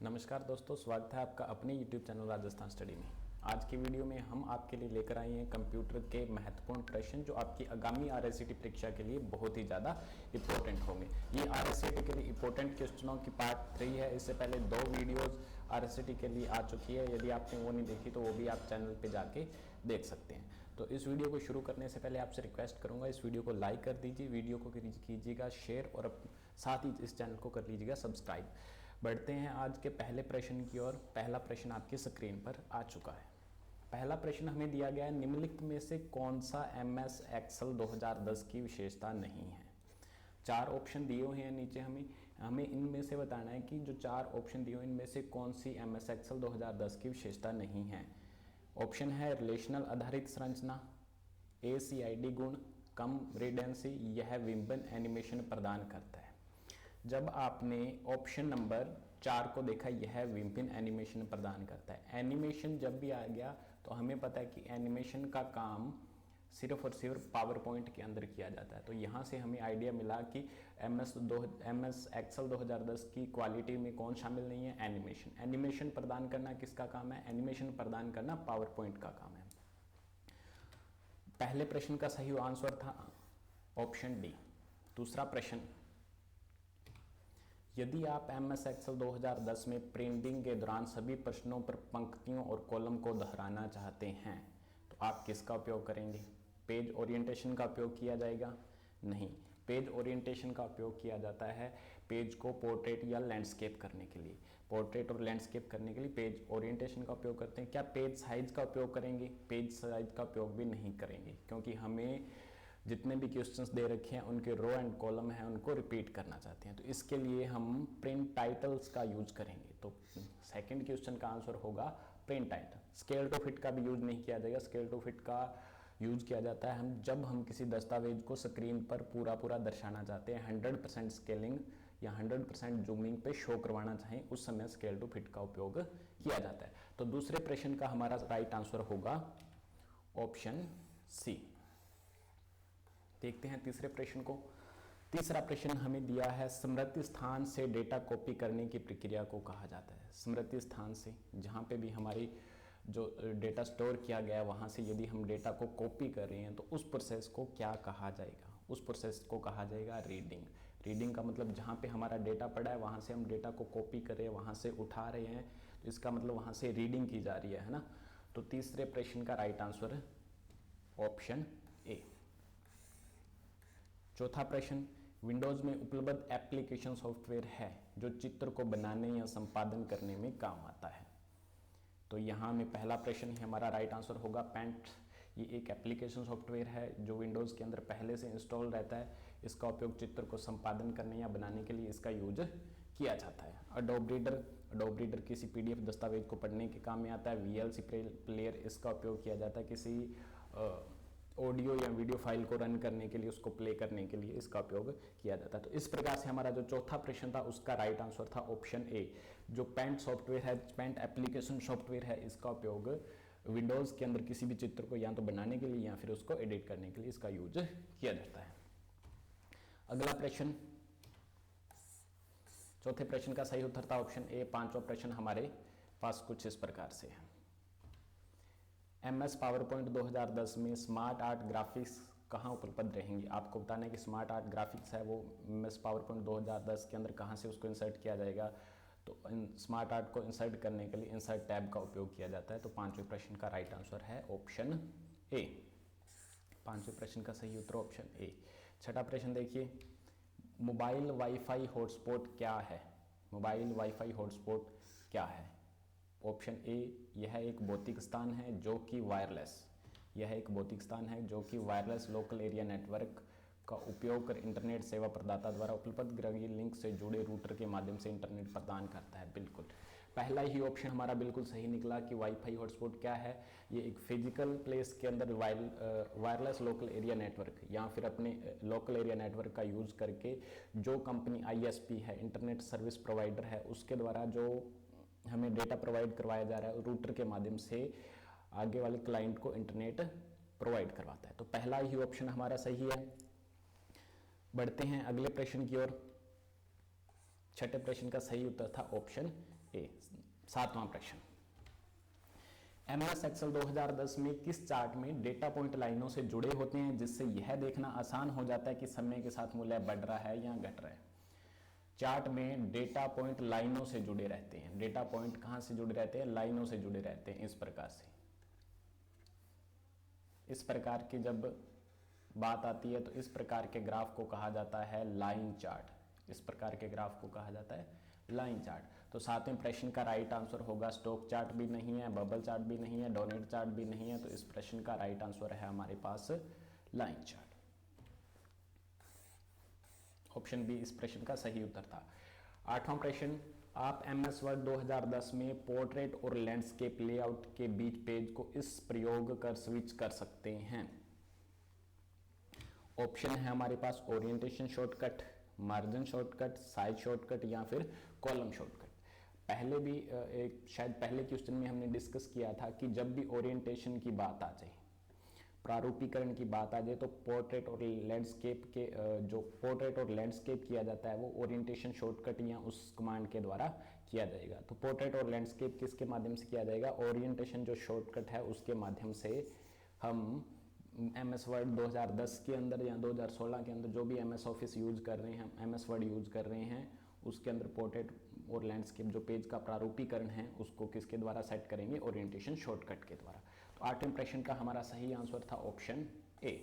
नमस्कार दोस्तों, स्वागत है आपका अपने YouTube चैनल राजस्थान स्टडी में। आज की वीडियो में हम आपके लिए लेकर आए हैं कंप्यूटर के महत्वपूर्ण प्रश्न जो आपकी आगामी RSCT परीक्षा के लिए बहुत ही ज़्यादा इम्पोर्टेंट होंगे। ये RSCT के लिए इम्पोर्टेंट क्वेश्चनों की पार्ट 3 है। इससे पहले 2 वीडियोज़ RSCT के लिए आ चुकी है। यदि आपने वो नहीं देखी तो वो भी आप चैनल पर जाके देख सकते हैं। तो इस वीडियो को शुरू करने से पहले आपसे रिक्वेस्ट करूँगा, इस वीडियो को लाइक कर दीजिए, वीडियो को कीजिएगा शेयर और साथ ही इस चैनल को कर लीजिएगा सब्सक्राइब। बढ़ते हैं आज के पहले प्रश्न की ओर। पहला प्रश्न आपकी स्क्रीन पर आ चुका है। पहला प्रश्न हमें दिया गया है, निम्नलिखित में से कौन सा MS Excel 2010 की विशेषता नहीं है। 4 ऑप्शन दिए हुए हैं नीचे। हमें इनमें से बताना है कि जो 4 ऑप्शन दिए हुए इनमें से कौन सी MS Excel 2010 की विशेषता नहीं है। ऑप्शन है रिलेशनल आधारित संरचना, ACID गुण, कम रिडेंसी, यह विभिन्न एनिमेशन प्रदान करता है। जब आपने ऑप्शन नंबर 4 को देखा, यह विभिन्न एनिमेशन प्रदान करता है। एनिमेशन जब भी आ गया तो हमें पता है कि एनिमेशन का काम सिर्फ और सिर्फ पावर पॉइंट के अंदर किया जाता है। तो यहाँ से हमें आइडिया मिला कि MS Excel 2010 की क्वालिटी में कौन शामिल नहीं है, एनिमेशन। एनिमेशन प्रदान करना किसका काम है, एनिमेशन प्रदान करना पावर पॉइंट का काम है। पहले प्रश्न का सही आंसर था ऑप्शन डी। दूसरा प्रश्न, यदि आप MS Excel 2010 में प्रिंटिंग के दौरान सभी प्रश्नों पर पंक्तियों और कॉलम को दोहराना चाहते हैं तो आप किसका उपयोग करेंगे। पेज ओरिएंटेशन का उपयोग किया जाएगा? नहीं, पेज ओरिएंटेशन का उपयोग किया जाता है पेज को पोर्ट्रेट या लैंडस्केप करने के लिए। पोर्ट्रेट और लैंडस्केप करने के लिए पेज ओरिएंटेशन का उपयोग करते हैं। क्या पेज साइज का उपयोग करेंगे? पेज साइज का उपयोग भी नहीं करेंगे, क्योंकि हमें जितने भी क्वेश्चंस दे रखे हैं उनके रो एंड कॉलम हैं उनको रिपीट करना चाहते हैं। तो इसके लिए हम प्रिंट टाइटल्स का यूज करेंगे। तो सेकंड क्वेश्चन का आंसर होगा print title. Scale to fit का भी यूज नहीं किया जाएगा। स्केल टू फिट का यूज किया जाता है जब हम किसी दस्तावेज को स्क्रीन पर पूरा दर्शाना चाहते हैं, 100% स्केलिंग या 100% जूमिंग पे शो करवाना चाहें, उस समय स्केल टू फिट का उपयोग किया जाता है। तो दूसरे प्रश्न का हमारा राइट आंसर होगा ऑप्शन सी। देखते हैं तीसरे प्रश्न को। तीसरा प्रश्न हमें दिया है, स्मृति स्थान से डेटा कॉपी करने की प्रक्रिया को कहा जाता है। स्मृति स्थान से, जहाँ पे भी हमारी जो डेटा स्टोर किया गया वहाँ से यदि हम डेटा को कॉपी कर रहे हैं तो उस प्रोसेस को क्या कहा जाएगा? उस प्रोसेस को कहा जाएगा रीडिंग। रीडिंग का मतलब जहाँ पे हमारा डेटा पड़ा है वहाँ से हम डेटा को कॉपी कर रहे हैं, वहाँ से उठा रहे हैं, तो इसका मतलब वहाँ से रीडिंग की जा रही है ना। तो तीसरे प्रश्न का राइट आंसर ऑप्शन ए। चौथा प्रश्न, विंडोज में उपलब्ध एप्लीकेशन सॉफ्टवेयर है जो चित्र को बनाने या संपादन करने में काम आता है। तो यहाँ में पहला प्रश्न ही हमारा राइट आंसर होगा पेंट। ये एक एप्लीकेशन सॉफ्टवेयर है जो विंडोज़ के अंदर पहले से इंस्टॉल रहता है। इसका उपयोग चित्र को संपादन करने या बनाने के लिए इसका यूज किया जाता है। अडोब रीडर किसी PDF दस्तावेज को पढ़ने के काम में आता है। VLC प्लेयर इसका उपयोग किया जाता है किसी ऑडियो या वीडियो फाइल को रन करने के लिए, उसको प्ले करने के लिए इसका उपयोग किया जाता है। तो इस प्रकार से हमारा जो चौथा प्रश्न था उसका राइट आंसर था ऑप्शन ए। जो पेंट सॉफ्टवेयर है, पेंट एप्लीकेशन सॉफ्टवेयर है, इसका उपयोग विंडोज़ के अंदर किसी भी चित्र को या तो बनाने के लिए या फिर उसको एडिट करने के लिए इसका यूज किया जाता है। अगला प्रश्न, चौथे प्रश्न का सही उत्तर था ऑप्शन ए। पांचवा प्रश्न हमारे पास कुछ इस प्रकार से है, MS पावरपॉइंट 2010 में स्मार्ट आर्ट ग्राफिक्स कहाँ उपलब्ध रहेंगी। आपको बताना है कि स्मार्ट आर्ट ग्राफिक्स है वो MS पावरपॉइंट 2010 के अंदर कहाँ से उसको इंसर्ट किया जाएगा। तो स्मार्ट आर्ट को इंसर्ट करने के लिए इंसर्ट टैब का उपयोग किया जाता है। तो पांचवें प्रश्न का राइट आंसर है ऑप्शन ए। पांचवें प्रश्न का सही उत्तर ऑप्शन ए। छठा प्रश्न देखिए, मोबाइल वाईफाई हॉटस्पॉट क्या है। मोबाइल वाईफाई हॉटस्पॉट क्या है? ऑप्शन ए, यह एक भौतिक स्थान है जो कि वायरलेस। यह एक भौतिक स्थान है जो कि वायरलेस लोकल एरिया नेटवर्क का उपयोग कर इंटरनेट सेवा प्रदाता द्वारा उपलब्ध ग्राहकीय लिंक से जुड़े रूटर के माध्यम से इंटरनेट प्रदान करता है। बिल्कुल पहला ही ऑप्शन हमारा बिल्कुल सही निकला कि वाईफाई हॉटस्पॉट क्या है। ये एक फिजिकल प्लेस के अंदर वायरलेस लोकल एरिया नेटवर्क या फिर अपने लोकल एरिया नेटवर्क का यूज करके जो कंपनी ISP है, इंटरनेट सर्विस प्रोवाइडर है, उसके द्वारा जो हमें डेटा प्रोवाइड करवाया जा रहा है रूटर के माध्यम से आगे वाले क्लाइंट को इंटरनेट प्रोवाइड करवाता है। तो पहला ही ऑप्शन हमारा सही है। बढ़ते हैं अगले प्रश्न की ओर। छठे प्रश्न का सही उत्तर था ऑप्शन ए। सातवां प्रश्न, MS एक्सेल 2010 में किस चार्ट में डेटा पॉइंट लाइनों से जुड़े होते हैं जिससे यह देखना आसान हो जाता है कि समय के साथ मूल्य बढ़ रहा है या घट रहा है। चार्ट में डेटा पॉइंट लाइनों से जुड़े रहते हैं। डेटा पॉइंट कहां से जुड़े रहते हैं? लाइनों से जुड़े रहते हैं। इस प्रकार से, इस प्रकार की जब बात आती है तो इस प्रकार के ग्राफ को कहा जाता है लाइन चार्ट। इस प्रकार के ग्राफ को कहा जाता है लाइन चार्ट। तो सातवें प्रश्न का राइट आंसर होगा स्टोक चार्ट भी नहीं है, बबल चार्ट भी नहीं है, डोनेट चार्ट भी नहीं है। तो इस प्रश्न का राइट आंसर है हमारे पास लाइन चार्ट। ऑप्शन बी इस प्रश्न का सही उत्तर था। आठवां प्रश्न, आप MS वर्ड 2010 में पोर्ट्रेट और लैंडस्केप लेआउट के बीच पेज को इस प्रयोग कर स्विच कर सकते हैं। ऑप्शन है हमारे पास orientation shortcut, margin shortcut, size shortcut या फिर कॉलम शॉर्टकट। पहले भी शायद पहले क्वेश्चन में हमने डिस्कस किया था कि जब भी ओरिएंटेशन की बात आ जाए, प्रारूपीकरण की बात आ जाए, तो पोर्ट्रेट और लैंडस्केप के जो पोर्ट्रेट और लैंडस्केप किया जाता है वो ओरिएंटेशन शॉर्टकट या उस कमांड के द्वारा किया जाएगा। तो पोर्ट्रेट और लैंडस्केप किसके माध्यम से किया जाएगा? ओरिएंटेशन जो शॉर्टकट है उसके माध्यम से हम MS वर्ड 2010 के अंदर या 2016 के अंदर जो भी MS ऑफिस यूज कर रहे हैं, MS वर्ड यूज कर रहे हैं, उसके अंदर पोर्ट्रेट और लैंडस्केप जो पेज का प्रारूपीकरण है उसको किसके द्वारा सेट करेंगे? ओरिएंटेशन शॉर्टकट के द्वारा। तो आठवें प्रश्न का हमारा सही आंसर था ऑप्शन ए।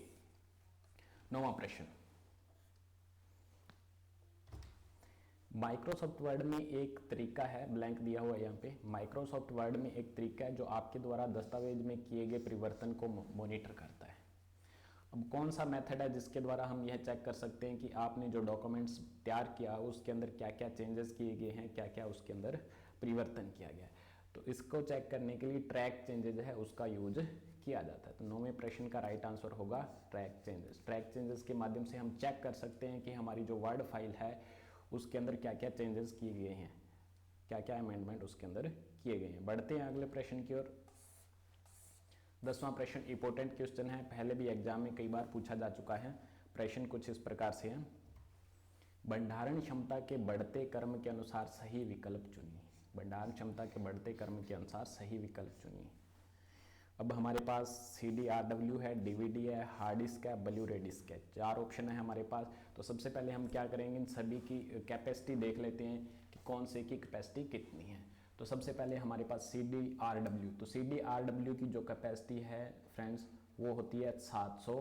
नौवां प्रश्न, माइक्रोसॉफ्ट वर्ड में एक तरीका है, ब्लैंक दिया हुआ है यहाँ पे, माइक्रोसॉफ्ट वर्ड में एक तरीका है जो आपके द्वारा दस्तावेज में किए गए परिवर्तन को मॉनिटर करता है। अब कौन सा मेथड है जिसके द्वारा हम यह चेक कर सकते हैं कि आपने जो डॉक्यूमेंट्स तैयार किया उसके अंदर क्या क्या चेंजेस किए गए हैं, क्या क्या उसके अंदर परिवर्तन किया गया है। तो इसको चेक करने के लिए ट्रैक चेंजेस है उसका यूज किया जाता है। तो नौवें प्रश्न का राइट आंसर होगा ट्रैक चेंजेस। ट्रैक चेंजेस के माध्यम से हम चेक कर सकते हैं कि हमारी जो वर्ड फाइल है उसके अंदर क्या क्या चेंजेस किए गए हैं, क्या क्या अमेंडमेंट उसके अंदर किए गए हैं। बढ़ते हैं अगले प्रश्न की ओर। 10वां प्रश्न इंपॉर्टेंट क्वेश्चन है, पहले भी एग्जाम में कई बार पूछा जा चुका है। प्रश्न कुछ इस प्रकार से है, भंडारण क्षमता के बढ़ते क्रम के अनुसार सही विकल्प चुनिए। भंडारण क्षमता के बढ़ते क्रम के अनुसार सही विकल्प चुनिए। अब हमारे पास CDRW है, DVD है, हार्ड डिस्क है, ब्लू रे डिस्क है, चार ऑप्शन है हमारे पास। तो सबसे पहले हम क्या करेंगे, इन सभी की कैपेसिटी देख लेते हैं कि कौन से की कैपेसिटी कितनी है। तो सबसे पहले हमारे पास CDRW, तो CDRW की जो कैपेसिटी है फ्रेंड्स वो होती है 700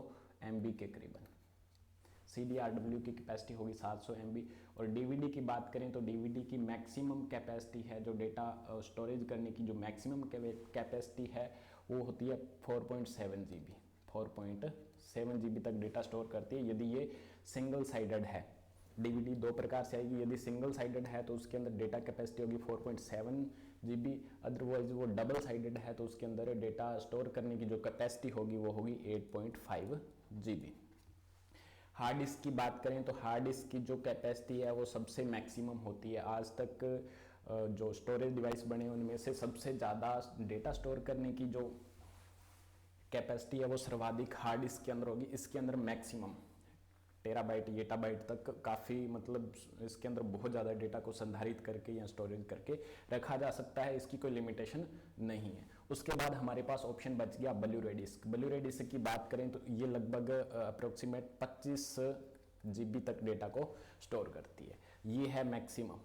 MB के करीबन। CDRW की कैपेसिटी होगी 700 MB। और DVD की बात करें तो DVD की मैक्सिमम कैपेसिटी है, जो डेटा स्टोरेज करने की जो मैक्सिमम कैपेसिटी है वो होती है 4.7 GB। 4.7 GB तक डेटा स्टोर करती है यदि ये सिंगल साइडेड है। DVD दो प्रकार से आएगी, यदि सिंगल साइडेड है तो उसके अंदर डेटा कैपेसिटी होगी 4.7 GB, अदरवाइज वो डबल साइडेड है तो उसके अंदर डेटा स्टोर करने की जो कैपेसिटी होगी वो होगी 8.5 GB। हार्ड डिस्क की बात करें तो हार्ड डिस्क की जो कैपेसिटी है वो सबसे मैक्सिमम होती है। आज तक जो स्टोरेज डिवाइस बने उनमें से सबसे ज़्यादा डेटा स्टोर करने की जो कैपेसिटी है वो सर्वाधिक हार्ड डिस्क के अंदर होगी। इसके अंदर मैक्सिमम टेराबाइट येटाबाइट तक काफ़ी मतलब इसके अंदर बहुत ज़्यादा डेटा को संधारित करके या स्टोरेज करके रखा जा सकता है, इसकी कोई लिमिटेशन नहीं है। उसके बाद हमारे पास ऑप्शन बच गया ब्लू रे डिस्क। ब्लू रे डिस्क की बात करें तो ये लगभग अप्रोक्सीमेट 25 GB तक डेटा को स्टोर करती है, ये है मैक्सिमम।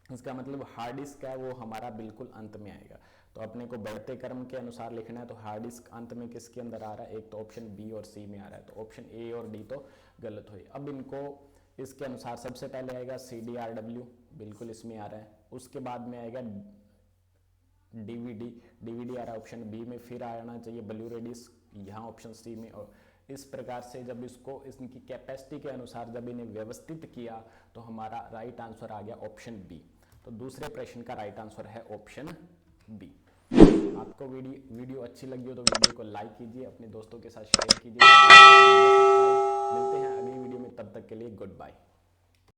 इसका मतलब हार्ड डिस्क है वो हमारा बिल्कुल अंत में आएगा। तो अपने को बढ़ते क्रम के अनुसार लिखना है तो हार्ड डिस्क अंत में किसके अंदर आ रहा है, एक तो ऑप्शन बी और सी में आ रहा है, तो ऑप्शन ए और डी तो गलत हुई। अब इनको इसके अनुसार सबसे पहले आएगा CDRW, बिल्कुल इसमें आ रहा है। उसके बाद में आएगा DVD आ रहा है ऑप्शन बी में, फिर आना चाहिए ब्लू रे डिस्क यहाँ ऑप्शन सी में। और इस प्रकार से जब इसको इनकी कैपेसिटी के अनुसार जब इन्हें व्यवस्थित किया तो हमारा राइट आंसर आ गया ऑप्शन बी। तो दूसरे प्रश्न का राइट आंसर है ऑप्शन बी। आपको वीडियो अच्छी लगी हो तो वीडियो को लाइक कीजिए, अपने दोस्तों के साथ शेयर कीजिए। मिलते हैं अगली वीडियो में, तब तक के लिए गुड बाय।